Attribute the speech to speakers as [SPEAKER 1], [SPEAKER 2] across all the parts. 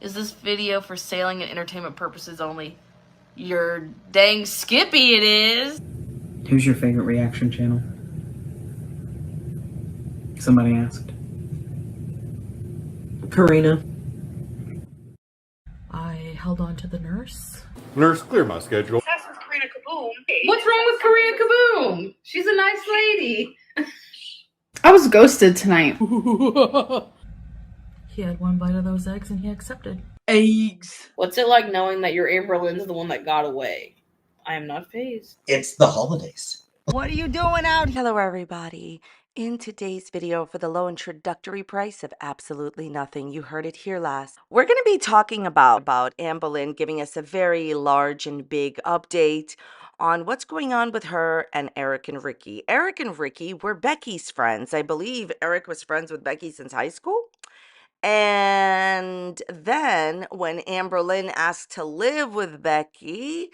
[SPEAKER 1] Is this video for sailing and entertainment purposes only? You're dang skippy it is.
[SPEAKER 2] Who's your favorite reaction channel? Somebody asked. Karina.
[SPEAKER 3] I held on to the nurse.
[SPEAKER 4] Nurse, clear my schedule.
[SPEAKER 5] Obsessed with Karina Kaboom.
[SPEAKER 1] What's wrong with Karina Kaboom? She's a nice lady.
[SPEAKER 6] I was ghosted tonight.
[SPEAKER 3] He had one bite of those eggs and he accepted.
[SPEAKER 6] Eggs.
[SPEAKER 1] What's it like knowing that your Amberlynn's the one that got away? I am not fazed.
[SPEAKER 7] It's the holidays.
[SPEAKER 8] What are you doing out here? Hello, everybody. In today's video, for the low introductory price of absolutely nothing, you heard it here last, we're going to be talking about Amberlynn giving us a very large and big update on what's going on with her and Eric and Rickie. Eric and Rickie were Becky's friends. I believe Eric was friends with Becky since high school. And then when Amberlynn asked to live with Becky,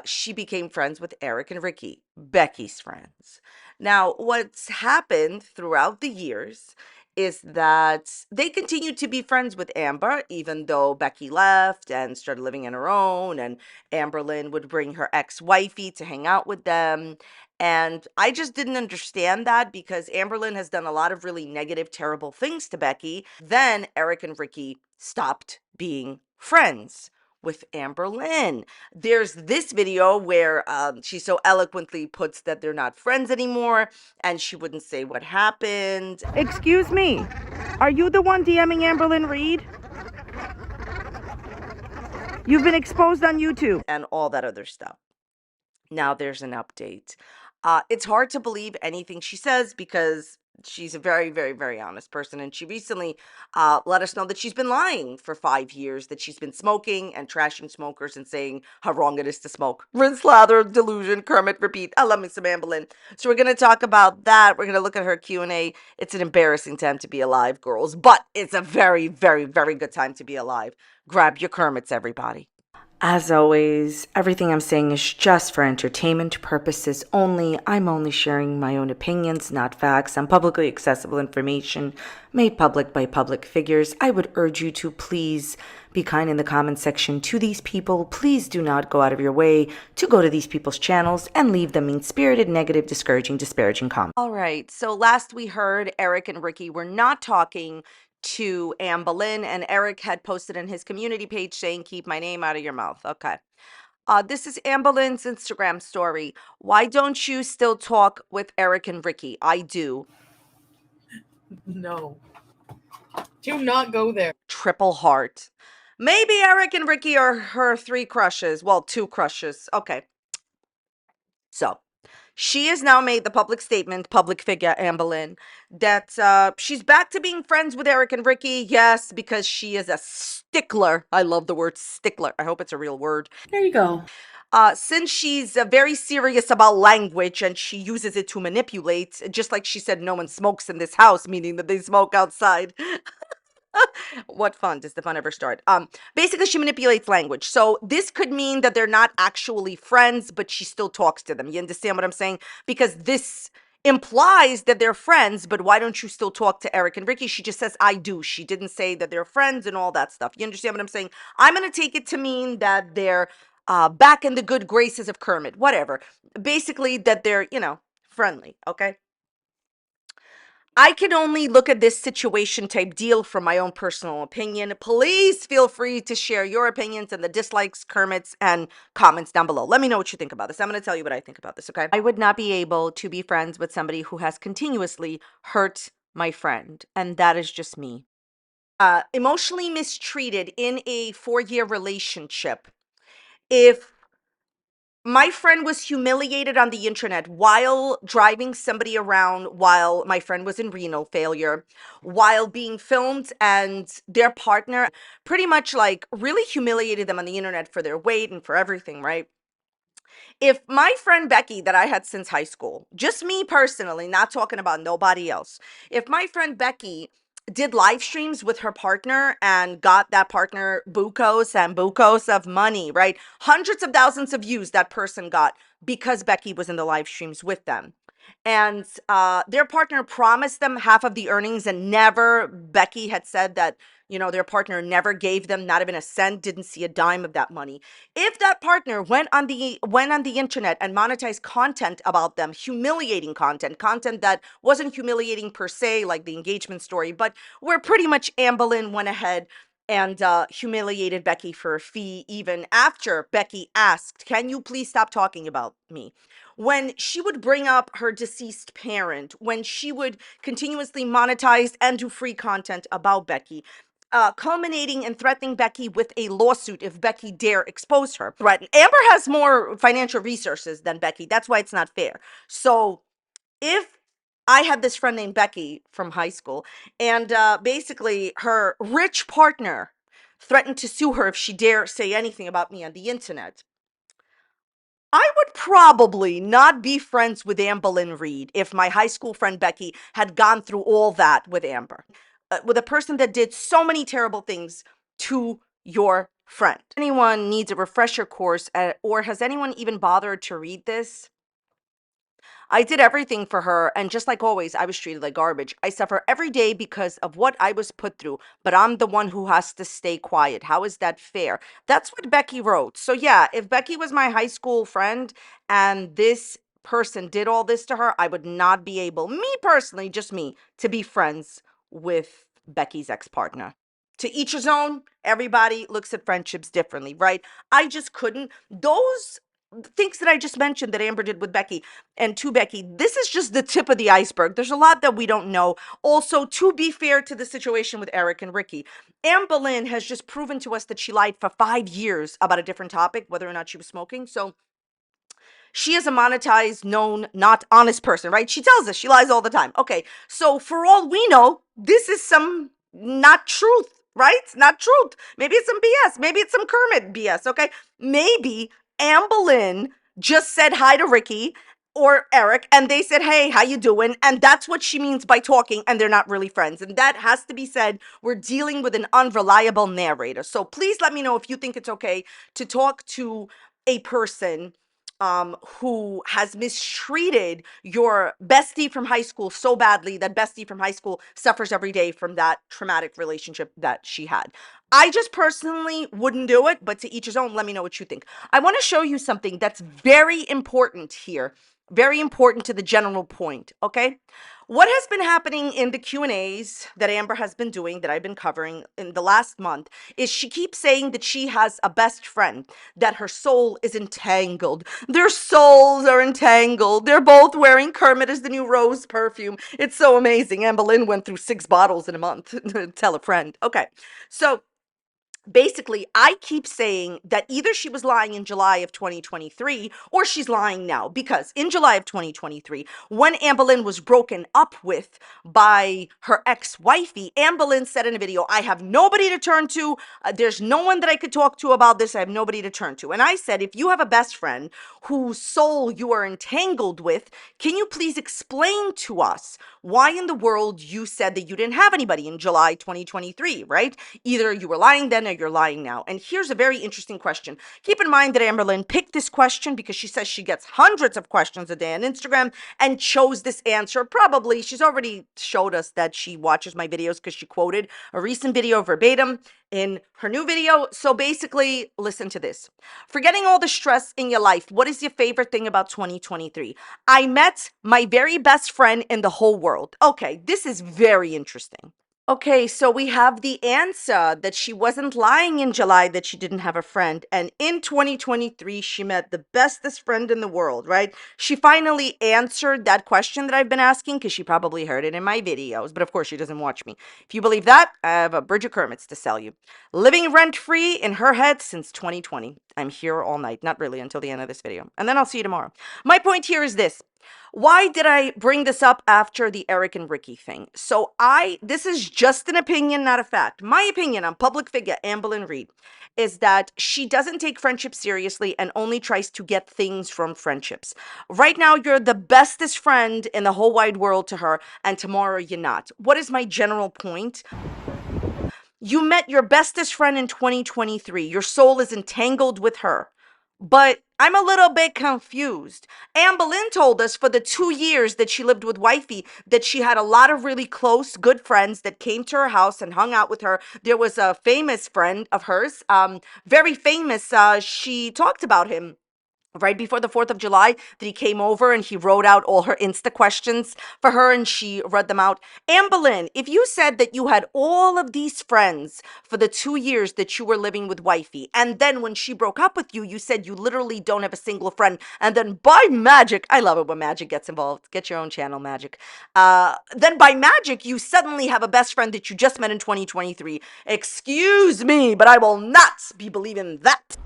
[SPEAKER 8] she became friends with Eric and Rickie, Becky's friends. Now, what's happened throughout the years is that they continued to be friends with Amber, even though Becky left and started living on her own, and Amberlynn would bring her ex-wifey to hang out with them. And I just didn't understand that because Amberlynn has done a lot of really negative, terrible things to Becky. Then Eric and Rickie stopped being friends with Amberlynn. There's this video where she so eloquently puts that they're not friends anymore and she wouldn't say what happened. Excuse me, are you the one DMing Amberlynn Reid? You've been exposed on YouTube. And all that other stuff. Now there's an update. It's hard to believe anything she says because she's a very, very, very honest person. And she recently let us know that she's been lying for 5 years, that she's been smoking and trashing smokers and saying how wrong it is to smoke. Rinse, lather, delusion, Kermit, repeat. I love me some Amberlynn. So we're going to talk about that. We're going to look at her Q&A. It's an embarrassing time to be alive, girls, but it's a very, very, very good time to be alive. Grab your Kermits, everybody. As always, everything I'm saying is just for entertainment purposes only. I'm only sharing my own opinions, not facts, and publicly accessible information made public by public figures. I would urge you to please be kind in the comment section to these people. Please do not go out of your way to go to these people's channels and leave them mean-spirited, negative, discouraging, disparaging comments. All right, so last we heard Eric and Rickie were not talking to Amberlynn, and Eric had posted in his community page saying, keep my name out of your mouth. Okay. This is Amberlynn's Instagram story. Why don't you still talk with Eric and Rickie? I do.
[SPEAKER 3] No. Do not go there.
[SPEAKER 8] Triple heart. Maybe Eric and Rickie are her 3 crushes. Well, 2 crushes. Okay. So, she has now made the public statement, public figure Amberlynn, that she's back to being friends with Eric and Rickie. Yes, because she is a stickler. I love the word stickler. I hope it's a real word.
[SPEAKER 6] There you go.
[SPEAKER 8] Since she's very serious about language and she uses it to manipulate, just like she said, no one smokes in this house, meaning that they smoke outside. What fun does the fun ever start? Basically she manipulates language. So this could mean that they're not actually friends, but she still talks to them. You understand what I'm saying? Because this implies that they're friends, but why don't you still talk to Eric and Rickie? She just says, I do. She didn't say that they're friends and all that stuff. You understand what I'm saying? I'm going to take it to mean that they're back in the good graces of Kermit, whatever. Basically that they're, you know, friendly, okay? I can only look at this situation type deal from my own personal opinion. Please feel free to share your opinions and the dislikes, Kermits, and comments down below. Let me know what you think about this. I'm going to tell you what I think about this, okay? I would not be able to be friends with somebody who has continuously hurt my friend, and that is just me. Emotionally mistreated in a 4-year relationship. If my friend was humiliated on the internet while driving somebody around while my friend was in renal failure, while being filmed, and their partner pretty much like really humiliated them on the internet for their weight and for everything, right? If my friend Becky that I had since high school, just me personally, not talking about nobody else, if my friend Becky did live streams with her partner and got that partner bucos and bucos of money, right? Hundreds of thousands of views that person got because Becky was in the live streams with them. And their partner promised them half of the earnings, and never Becky had said that, You know, their partner never gave them not even a cent, didn't see a dime of that money. If that partner went on the internet and monetized content about them, humiliating content that wasn't humiliating per se, like the engagement story, but where pretty much Amberlynn went ahead and humiliated Becky for a fee, even after Becky asked, "Can you please stop talking about me?" When she would bring up her deceased parent, when she would continuously monetize and do free content about Becky, culminating in threatening Becky with a lawsuit if Becky dare expose her. Threaten. Amber has more financial resources than Becky. That's why it's not fair. So if I had this friend named Becky from high school, and basically her rich partner threatened to sue her if she dare say anything about me on the internet, I would probably not be friends with Amberlynn Reid if my high school friend Becky had gone through all that with Amber, with a person that did so many terrible things to your friend. Anyone needs a refresher course, or has anyone even bothered to read this? I did everything for her, and just like always, I was treated like garbage. I suffer every day because of what I was put through, but I'm the one who has to stay quiet. How is that fair? That's what Becky wrote. So yeah, if Becky was my high school friend and this person did all this to her, I would not be able, me personally, just me, to be friends with Becky's ex-partner. To each his own. Everybody looks at friendships differently, right? I just couldn't. Those things that I just mentioned that Amber did with Becky and to Becky, this is just the tip of the iceberg. There's a lot that we don't know. Also, to be fair to the situation with Eric and Rickie, Amberlynn has just proven to us that she lied for 5 years about a different topic, whether or not she was smoking. So she is a monetized, known, not honest person, right? She tells us she lies all the time. Okay, so for all we know, this is some not truth, right? Not truth. Maybe it's some BS. Maybe it's some Kermit BS, okay? Maybe Amberlynn just said hi to Rickie or Eric, and they said, "Hey, how you doing?" And that's what she means by talking, and they're not really friends. And that has to be said. We're dealing with an unreliable narrator. So please let me know if you think it's okay to talk to a person who has mistreated your bestie from high school so badly that bestie from high school suffers every day from that traumatic relationship that she had. I just personally wouldn't do it, but to each his own. Let me know what you think. I want to show you something that's very important here, very important to the general point, okay? What has been happening in the Q&As that Amber has been doing, that I've been covering in the last month, is she keeps saying that she has a best friend, that her soul is entangled. Their souls are entangled. They're both wearing Kermit as the new rose perfume. It's so amazing. Amberlynn went through 6 bottles in a month. Tell a friend. Okay, so basically, I keep saying that either she was lying in July of 2023 or she's lying now, because in July of 2023, when Amberlynn was broken up with by her ex-wifey, Amberlynn said in a video, "I have nobody to turn to. There's no one that I could talk to about this. I have nobody to turn to." And I said, if you have a best friend whose soul you are entangled with, can you please explain to us why in the world you said that you didn't have anybody in July 2023, right? Either you were lying then or you're lying now. And here's a very interesting question. Keep in mind that Amberlynn picked this question because she says she gets hundreds of questions a day on Instagram and chose this answer. Probably, she's already showed us that she watches my videos because she quoted a recent video verbatim in her new video. So basically, listen to this. Forgetting all the stress in your life, what is your favorite thing about 2023? I met my very best friend in the whole world. Okay, this is very interesting. Okay, so we have the answer that she wasn't lying in July that she didn't have a friend. And in 2023, she met the bestest friend in the world, right? She finally answered that question that I've been asking because she probably heard it in my videos. But of course, she doesn't watch me. If you believe that, I have a Bridget Kermit's to sell you. Living rent-free in her head since 2020. I'm here all night. Not really until the end of this video. And then I'll see you tomorrow. My point here is this. Why did I bring this up after the Eric and Rickie thing? So this is just an opinion, not a fact. My opinion on public figure Amberlynn Reid is that she doesn't take friendship seriously and only tries to get things from friendships. Right now, you're the bestest friend in the whole wide world to her, and tomorrow you're not. What is my general point? You met your bestest friend in 2023. Your soul is entangled with her. But I'm a little bit confused. Amberlynn told us for the 2 years that she lived with wifey that she had a lot of really close, good friends that came to her house and hung out with her. There was a famous friend of hers, very famous. She talked about him right before the 4th of July that he came over and he wrote out all her Insta questions for her and she read them out. Amberlynn, if you said that you had all of these friends for the 2 years that you were living with wifey, and then when she broke up with you, you said you literally don't have a single friend, and then by magic, I love it when magic gets involved. Get your own channel, magic. Then by magic, you suddenly have a best friend that you just met in 2023. Excuse me, but I will not be believing that.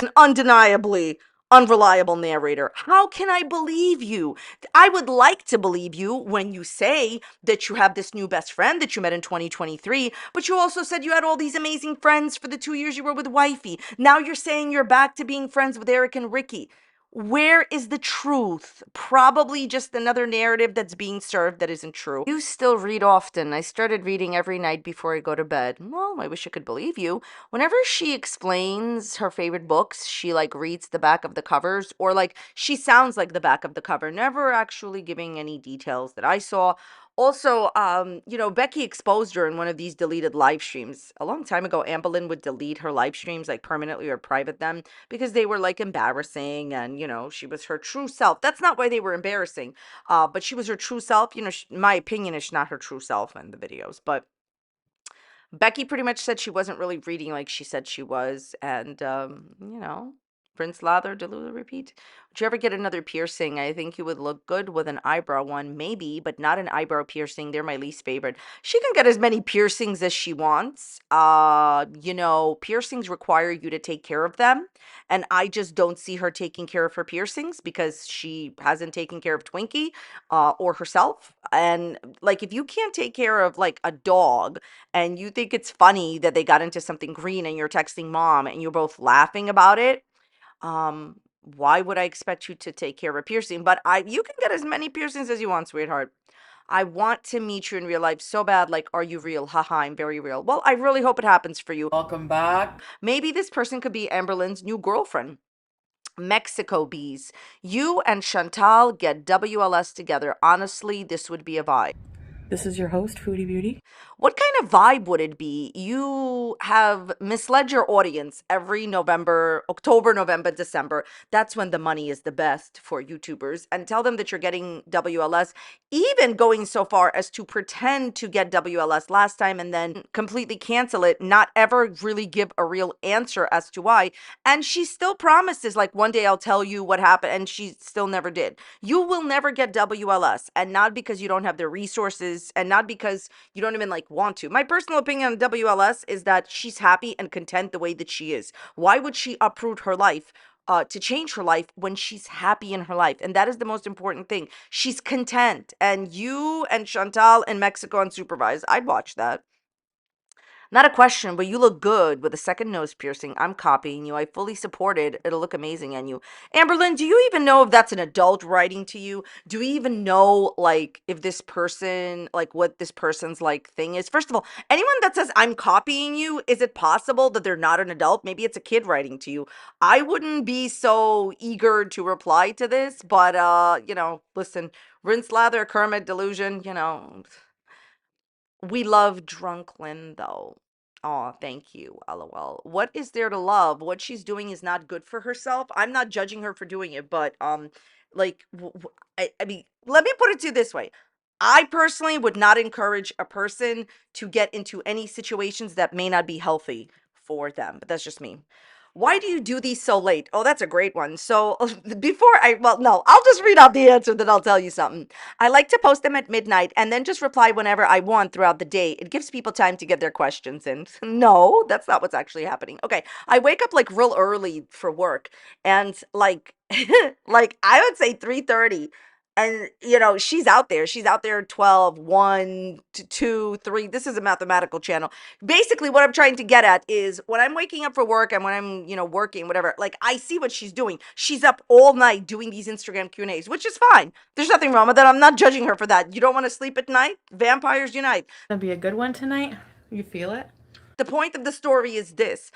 [SPEAKER 8] An undeniably unreliable narrator. How can I believe you? I would like to believe you when you say that you have this new best friend that you met in 2023, but you also said you had all these amazing friends for the 2 years you were with wifey. Now you're saying you're back to being friends with Eric and Rickie. Where is the truth? Probably just another narrative that's being served that isn't true. You still read often. I started reading every night before I go to bed. Well, I wish I could believe you. Whenever she explains her favorite books, she like reads the back of the covers, or like she sounds like the back of the cover, never actually giving any details that I saw. Also, Becky exposed her in one of these deleted live streams. A long time ago, Amberlynn would delete her live streams, like permanently or private them, because they were like embarrassing and, she was her true self. That's not why they were embarrassing, but she was her true self. My opinion is not her true self in the videos, but Becky pretty much said she wasn't really reading like she said she was. And, rinse, lather, dilute, repeat. Would you ever get another piercing? I think you would look good with an eyebrow one, maybe, but not an eyebrow piercing. They're my least favorite. She can get as many piercings as she wants. Piercings require you to take care of them. And I just don't see her taking care of her piercings because she hasn't taken care of Twinkie or herself. And like, if you can't take care of like a dog and you think it's funny that they got into something green and you're texting mom and you're both laughing about it, why would I expect you to take care of a piercing? But you can get as many piercings as you want, sweetheart. I want to meet you in real life so bad. Like, are you real? Haha, I'm very real. Well, I really hope it happens for you.
[SPEAKER 3] Welcome back.
[SPEAKER 8] Maybe this person could be Amberlynn's new girlfriend. Mexico bees. You and Chantal get WLS together. Honestly, this would be a vibe.
[SPEAKER 3] This is your host, Foodie Beauty.
[SPEAKER 8] What kind of vibe would it be? You have misled your audience every October, November, December. That's when the money is the best for YouTubers. And tell them that you're getting WLS, even going so far as to pretend to get WLS last time and then completely cancel it, not ever really give a real answer as to why. And she still promises, like, one day I'll tell you what happened, and she still never did. You will never get WLS, and not because you don't have the resources and not because you don't even like want to. My personal opinion on WLS is that she's happy and content the way that she is. Why would she uproot her life to change her life when she's happy in her life? And that is the most important thing. She's content. And you and Chantal in Mexico unsupervised, I'd watch that. Not a question, but you look good with a second nose piercing. I'm copying you. I fully support it. It'll look amazing on you. Amberlynn, do you even know if that's an adult writing to you? Do we even know, like, if this person, like, what this person's, like, thing is? First of all, anyone that says, I'm copying you, is it possible that they're not an adult? Maybe it's a kid writing to you. I wouldn't be so eager to reply to this, but, listen, rinse, lather, Kermit, delusion, we love Drunklin, though. Oh, thank you, LOL. What is there to love? What she's doing is not good for herself. I'm not judging her for doing it, but I mean, let me put it to you this way. I personally would not encourage a person to get into any situations that may not be healthy for them, but that's just me. Why do you do these so late? Oh, that's a great one. So I'll just read out the answer, then I'll tell you something. I like to post them at midnight and then just reply whenever I want throughout the day. It gives people time to get their questions in. No, that's not what's actually happening. Okay, I wake up like real early for work and like I would say 3:30. And, she's out there 12, 1, 2, 3. This is a mathematical channel. Basically, what I'm trying to get at is when I'm waking up for work and when I'm, working, whatever, like, I see what she's doing. She's up all night doing these Instagram Q&As, which is fine. There's nothing wrong with that. I'm not judging her for that. You don't want to sleep at night? Vampires unite.
[SPEAKER 3] Gonna be a good one tonight. You feel it?
[SPEAKER 8] The point of the story is this.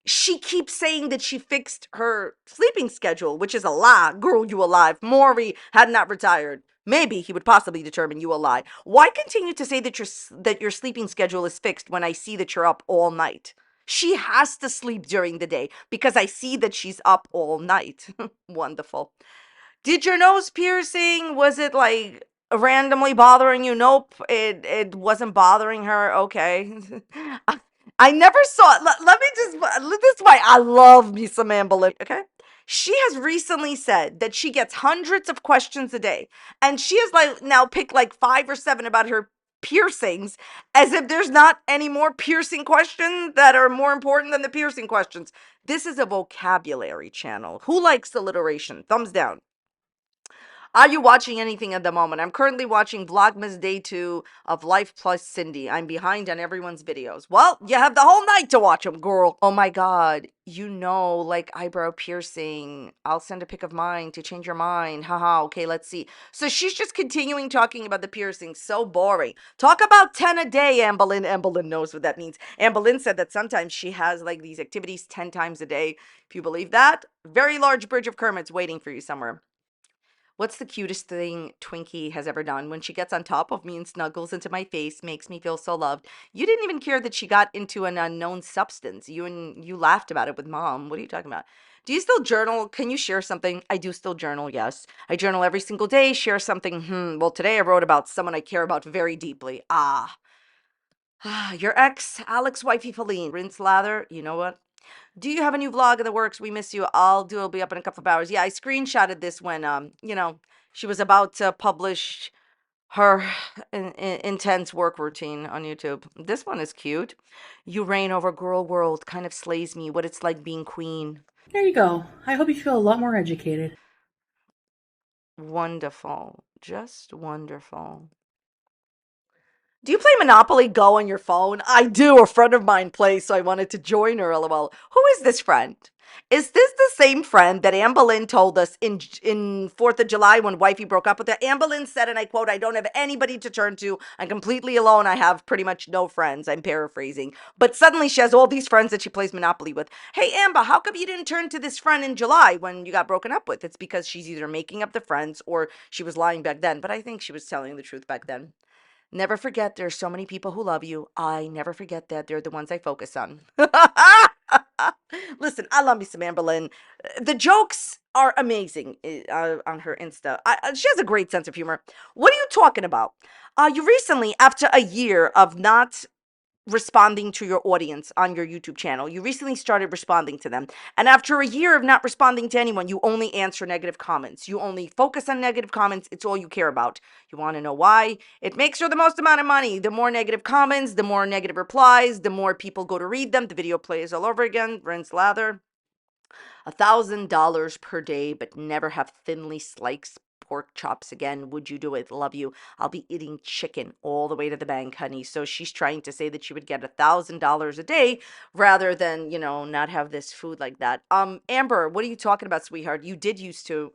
[SPEAKER 8] she keeps saying that she fixed her sleeping schedule, which is a lie. Girl, you a lie. If Maury had not retired, maybe he would possibly determine you a lie. Why continue to say that your sleeping schedule is fixed when I see that you're up all night? She has to sleep during the day because I see that she's up all night. Wonderful. Did your nose piercing, was it like randomly bothering you? Nope, it wasn't bothering her. Okay. I never saw it. Let me just, this is why I love me some Amberlynn, okay? She has recently said that she gets hundreds of questions a day, and she has like now picked like 5 or 7 about her piercings, as if there's not any more piercing questions that are more important than the piercing questions. This is a vocabulary channel. Who likes alliteration? Thumbs down. Are you watching anything at the moment? I'm currently watching Vlogmas Day 2 of Life Plus Cindy. I'm behind on everyone's videos. Well, you have the whole night to watch them, girl. Oh my God. You know, like eyebrow piercing. I'll send a pic of mine to change your mind. Haha, okay, let's see. So she's just continuing talking about the piercing. So boring. Talk about 10 a day, Amberlynn. Amberlynn knows what that means. Amberlynn said that sometimes she has like these activities 10 times a day. If you believe that, very large bridge of Kermit's waiting for you somewhere. What's the cutest thing Twinkie has ever done? When she gets on top of me and snuggles into my face, makes me feel so loved. You didn't even care that she got into an unknown substance. You laughed about it with Mom. What are you talking about? Do you still journal? Can you share something? I do still journal, yes. I journal every single day, share something. Well, today I wrote about someone I care about very deeply. Your ex, Alex Wifey Feline. Rinse lather. You know what? Do you have a new vlog in the works? We miss you. It'll be up in a couple of hours. Yeah, I screenshotted this when, she was about to publish her intense work routine on YouTube. This one is cute. You reign over girl world, kind of slays me, what it's like being queen.
[SPEAKER 3] There you go. I hope you feel a lot more educated.
[SPEAKER 8] Wonderful. Just wonderful. Do you play Monopoly Go on your phone? I do. A friend of mine plays, so I wanted to join her, lol. Who is this friend? Is this the same friend that Amberlynn told us in 4th of July when Wifey broke up with her? Amberlynn said, and I quote, I don't have anybody to turn to. I'm completely alone. I have pretty much no friends. I'm paraphrasing. But suddenly she has all these friends that she plays Monopoly with. Hey, Amber, how come you didn't turn to this friend in July when you got broken up with? It's because she's either making up the friends or she was lying back then. But I think she was telling the truth back then. Never forget there's so many people who love you. I never forget that. They're the ones I focus on. Listen, I love me some Amberlynn. The jokes are amazing on her Insta. She has a great sense of humor. What are you talking about? You recently, after a year of not responding to your audience on your YouTube channel. You recently started responding to them. And after a year of not responding to anyone, you only answer negative comments. You only focus on negative comments. It's all you care about. You want to know why? It makes her the most amount of money. The more negative comments, the more negative replies, the more people go to read them. The video plays all over again. Rinse, lather. $1,000 per day, but never have thinly sliced pork chops again. Would you do it? Love you. I'll be eating chicken all the way to the bank, honey. So she's trying to say that she would get $1,000 a day rather than, not have this food like that. Amber, what are you talking about, sweetheart? You did used to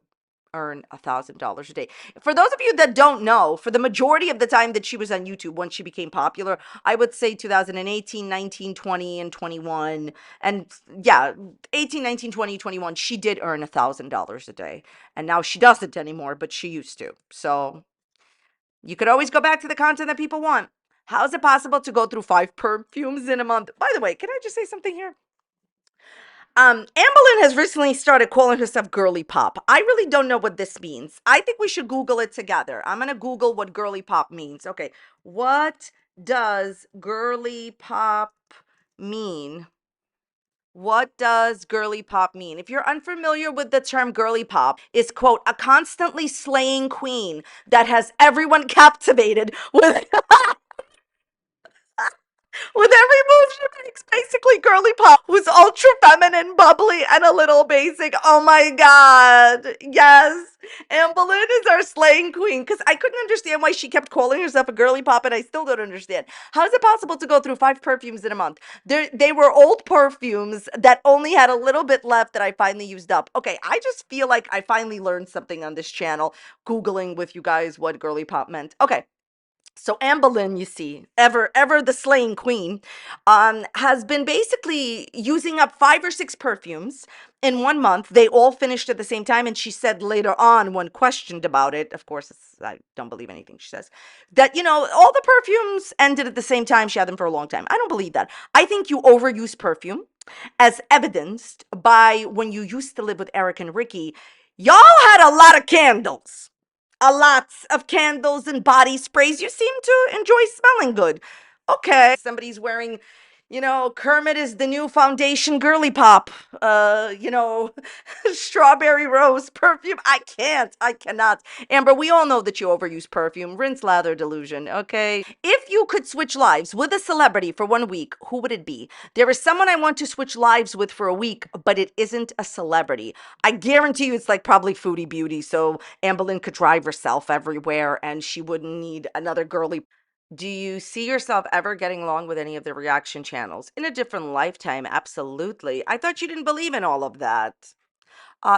[SPEAKER 8] earn $1,000 a day. For those of you that don't know, for the majority of the time that she was on YouTube, once she became popular, I would say 2018, 19, 20, and 21. And yeah, 18, 19, 20, 21, she did earn $1,000 a day. And now she doesn't anymore, but she used to. So you could always go back to the content that people want. How is it possible to go through 5 perfumes in a month? By the way, can I just say something here? Amberlynn has recently started calling herself Girly Pop. I really don't know what this means. I think we should Google it together. I'm going to Google what Girly Pop means. Okay, what does Girly Pop mean? What does girly pop mean? If you're unfamiliar with the term girly pop, is quote, a constantly slaying queen that has everyone captivated with with every move she makes, basically girly pop, who's ultra feminine, bubbly, and a little basic. Oh my god. Yes. Amberlynn is our slaying queen, because I couldn't understand why she kept calling herself a girly pop, and I still don't understand. How is it possible to go through 5 perfumes in a month? They were old perfumes that only had a little bit left that I finally used up. Okay, I just feel like I finally learned something on this channel, Googling with you guys what girly pop meant. Okay. So Amberlynn, you see, ever the slaying queen, has been basically using up 5 or 6 perfumes in 1 month. They all finished at the same time, and she said later on, when questioned about it, of course, I don't believe anything she says, that all the perfumes ended at the same time. She had them for a long time. I don't believe that. I think you overuse perfume, as evidenced by when you used to live with Eric and Rickie. Y'all had a lot of candles, a lots of candles and body sprays. You seem to enjoy smelling good. Okay, somebody's wearing, Kermit is the new foundation girly pop. Strawberry rose perfume. I cannot. Amber, we all know that you overuse perfume. Rinse, lather, delusion. Okay. If you could switch lives with a celebrity for 1 week, who would it be? There is someone I want to switch lives with for a week, but it isn't a celebrity. I guarantee you it's like probably Foodie Beauty, so Amberlynn could drive herself everywhere and she wouldn't need another girly. Do you see yourself ever getting along with any of the reaction channels? In a different lifetime, absolutely. I thought you didn't believe in all of that.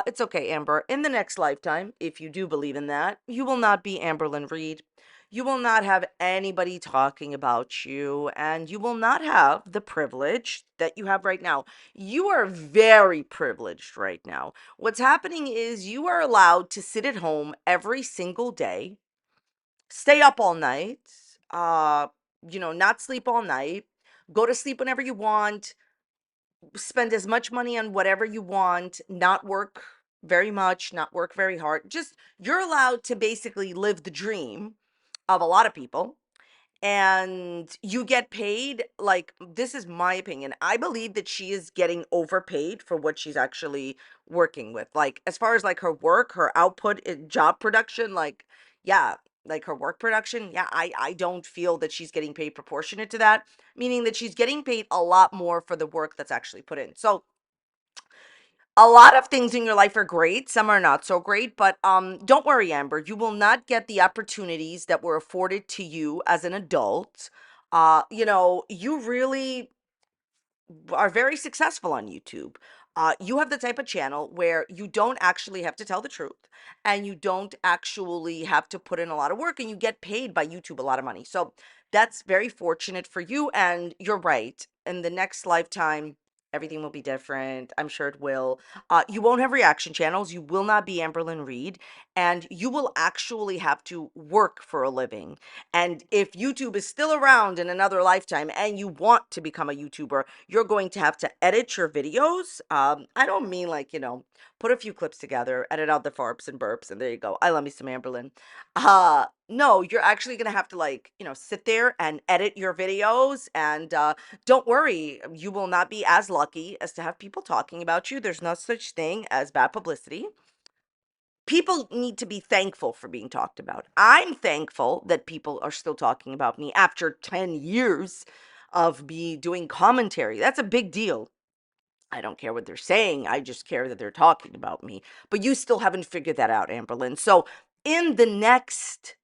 [SPEAKER 8] It's okay, Amber. In the next lifetime, if you do believe in that, you will not be Amberlynn Reid. You will not have anybody talking about you, and you will not have the privilege that you have right now. You are very privileged right now. What's happening is you are allowed to sit at home every single day, stay up all night, uh, not sleep all night, go to sleep whenever you want, spend as much money on whatever you want, not work very much, not work very hard. Just you're allowed to basically live the dream of a lot of people, and you get paid. Like, this is my opinion. I believe that she is getting overpaid for what she's actually working with. Like, as far as like her work, her output, job production, like, yeah, like her work production, yeah, I don't feel that she's getting paid proportionate to that, meaning that she's getting paid a lot more for the work that's actually put in. So a lot of things in your life are great, some are not so great, but don't worry, Amber, you will not get the opportunities that were afforded to you as an adult. You really are very successful on YouTube. You have the type of channel where you don't actually have to tell the truth, and you don't actually have to put in a lot of work, and you get paid by YouTube a lot of money. So that's very fortunate for you. And you're right. In the next lifetime, everything will be different. I'm sure it will. You won't have reaction channels. You will not be Amberlynn Reid, and you will actually have to work for a living. And if YouTube is still around in another lifetime and you want to become a YouTuber, you're going to have to edit your videos. I don't mean like, put a few clips together, edit out the farps and burps, and there you go. I love me some Amberlynn. No, you're actually going to have to, like, sit there and edit your videos. And don't worry, you will not be as lucky as to have people talking about you. There's no such thing as bad publicity. People need to be thankful for being talked about. I'm thankful that people are still talking about me after 10 years of me doing commentary. That's a big deal. I don't care what they're saying. I just care that they're talking about me. But you still haven't figured that out, Amberlynn. So in the next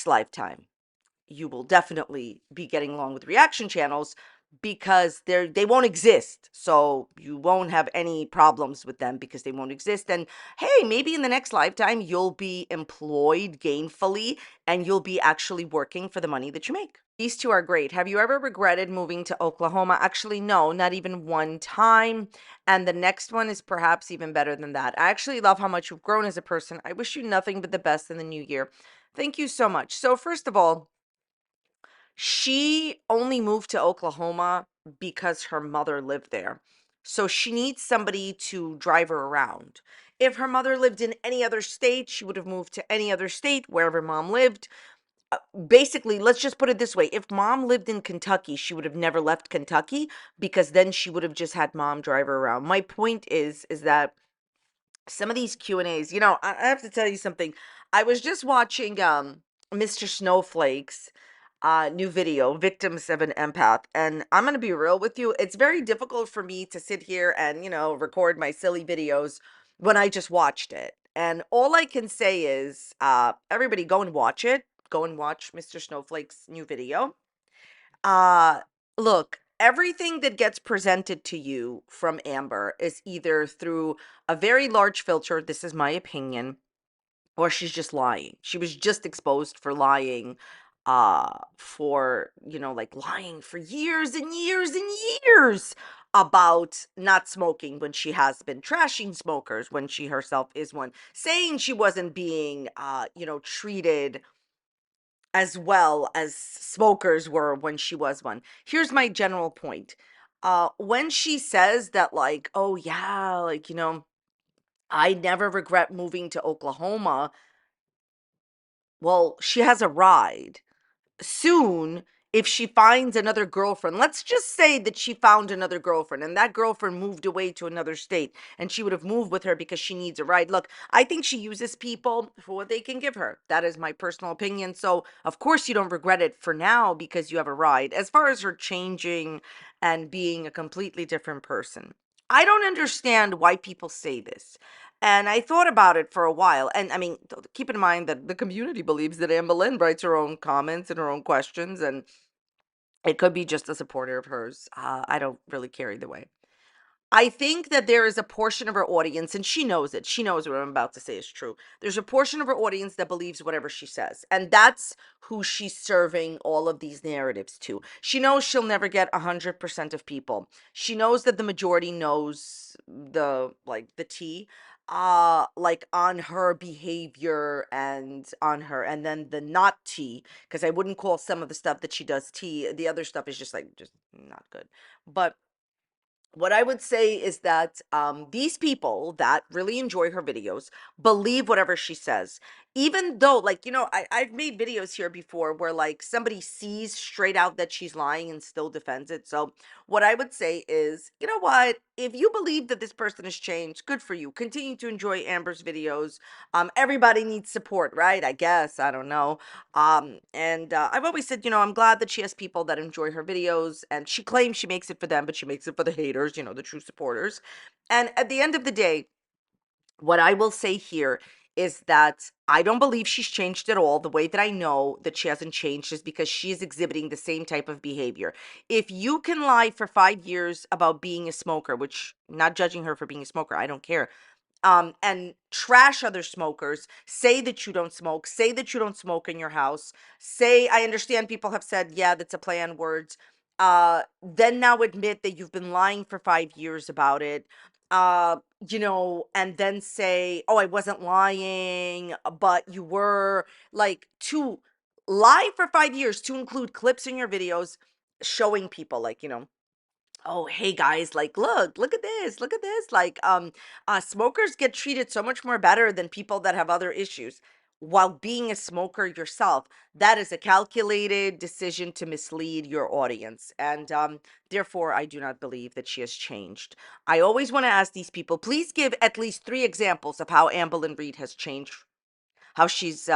[SPEAKER 8] lifetime, you will definitely be getting along with reaction channels, because they won't exist. So you won't have any problems with them because they won't exist. And hey, maybe in the next lifetime you'll be employed gainfully, and you'll be actually working for the money that you make. These two are great. Have you ever regretted moving to Oklahoma? Actually, no, not even one time. And the next one is perhaps even better than that. I actually love how much you've grown as a person. I wish you nothing but the best in the new year. Thank you so much. So first of all, she only moved to Oklahoma because her mother lived there. So she needs somebody to drive her around. If her mother lived in any other state, she would have moved to any other state wherever mom lived. Basically, let's just put it this way. If mom lived in Kentucky, she would have never left Kentucky, because then she would have just had mom drive her around. My point is that some of these Q&As, I have to tell you something. I was just watching Mr. Snowflake's new video, Victims of an Empath. And I'm going to be real with you. It's very difficult for me to sit here and, record my silly videos when I just watched it. And all I can say is, everybody go and watch it. Go and watch Mr. Snowflake's new video. Uh, Look, everything that gets presented to you from Amber is either through a very large filter, this is my opinion, or she's just lying. She was just exposed for lying for, you know, like lying for years and years and years about not smoking when she has been, trashing smokers when she herself is one, saying she wasn't being, you know, treated as well as smokers were when she was one. Here's my general point. When she says that, like, oh yeah, like, you know, I never regret moving to Oklahoma. Well, she has a ride. Soon, if she finds another girlfriend, let's just say that she found another girlfriend and that girlfriend moved away to another state and she would have moved with her because she needs a ride. Look, I think she uses people for what they can give her. That is my personal opinion. So, of course, you don't regret it for now because you have a ride. As far as her changing and being a completely different person, I don't understand why people say this. And I thought about it for a while. And I mean, keep in mind that the community believes that Amberlynn writes her own comments and her own questions, and it could be just a supporter of hers. I don't really care either way. I think that there is a portion of her audience, and she knows it. She knows what I'm about to say is true. There's a portion of her audience that believes whatever she says. And that's who she's serving all of these narratives to. She knows she'll never get 100% of people. She knows that the majority knows the tea, like on her behavior and on her, and then the not tea, because I wouldn't call some of the stuff that she does tea. The other stuff is just not good. But what I would say is that these people that really enjoy her videos believe whatever she says, even though, like, you know, I've made videos here before where like somebody sees straight out that she's lying and still defends it. So what I would say is, you know what, if you believe that this person has changed, good for you. Continue to enjoy Amber's videos. Everybody needs support, right? I guess, I don't know. And I've always said, you know, I'm glad that she has people that enjoy her videos, and she claims she makes it for them, but she makes it for the haters, you know, the true supporters. And at the end of the day, what I will say here is that I don't believe she's changed at all. The way that I know that she hasn't changed is because she is exhibiting the same type of behavior. If you can lie for 5 years about being a smoker, which, not judging her for being a smoker, I don't care, and trash other smokers, say that you don't smoke, say that you don't smoke in your house, say, I understand people have said, yeah, that's a play on words, then now admit that you've been lying for 5 years about it, you know, and then say, oh, I wasn't lying, but you were, like, to lie for 5 years, to include clips in your videos showing people, like, you know, oh, hey guys, like, look at this, like, smokers get treated so much more better than people that have other issues. While being a smoker yourself, that is a calculated decision to mislead your audience. And therefore, I do not believe that she has changed. I always want to ask these people, please give at least 3 examples of how Amberlynn Reid has changed, how she's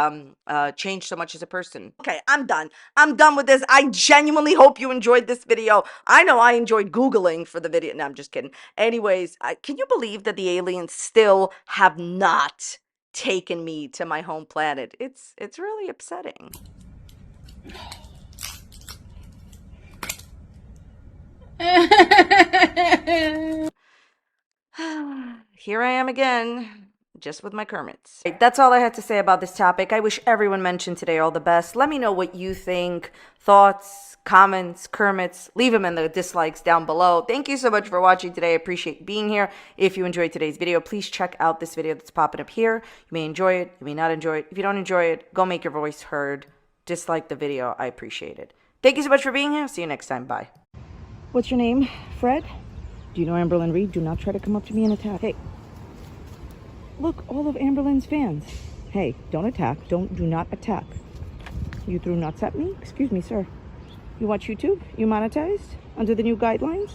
[SPEAKER 8] changed so much as a person. Okay, I'm done with this. I genuinely hope you enjoyed this video. I know I enjoyed Googling for the video. No, I'm just kidding. Anyways, can you believe that the aliens still have not taken me to my home planet? It's really upsetting. Here I am again, just with my Kermits. That's all I had to say about this topic. I wish everyone mentioned today all the best. Let me know what you think, thoughts, comments, Kermits. Leave them in the dislikes down below. Thank you so much for watching today. I appreciate being here. If you enjoyed today's video, please check out this video that's popping up here. You may enjoy it, you may not enjoy it. If you don't enjoy it, go make your voice heard. Dislike the video. I appreciate it. Thank you so much for being here. See you next time. Bye.
[SPEAKER 4] What's your name? Fred? Do you know Amberlynn Reid? Do not try to come up to me and attack. Hey. Look, all of Amberlynn's fans. Hey, don't attack. Do not attack. You threw nuts at me? Excuse me, sir. You watch YouTube? You monetized? Under the new guidelines?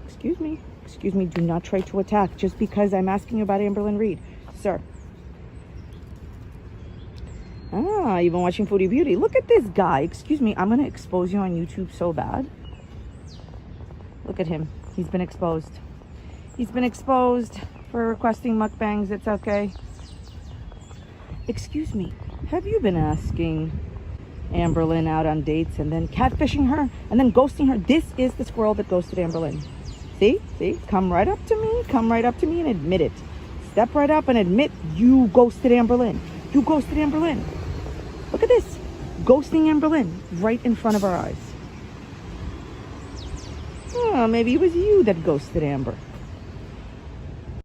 [SPEAKER 4] Excuse me. Excuse me, do not try to attack just because I'm asking you about Amberlynn Reid. Sir. Ah, you've been watching Foodie Beauty. Look at this guy. Excuse me, I'm going to expose you on YouTube so bad. Look at him. He's been exposed. He's been exposed for requesting mukbangs. It's okay. Excuse me, have you been asking Amberlynn out on dates and then catfishing her and then ghosting her? This is the squirrel that ghosted Amberlynn. See? See? Come right up to me. Come right up to me and admit it. Step right up and admit you ghosted Amberlynn. You ghosted Amberlynn. Look at this. ghosting Amberlynn right in front of our eyes. Oh, maybe it was you that ghosted Amber.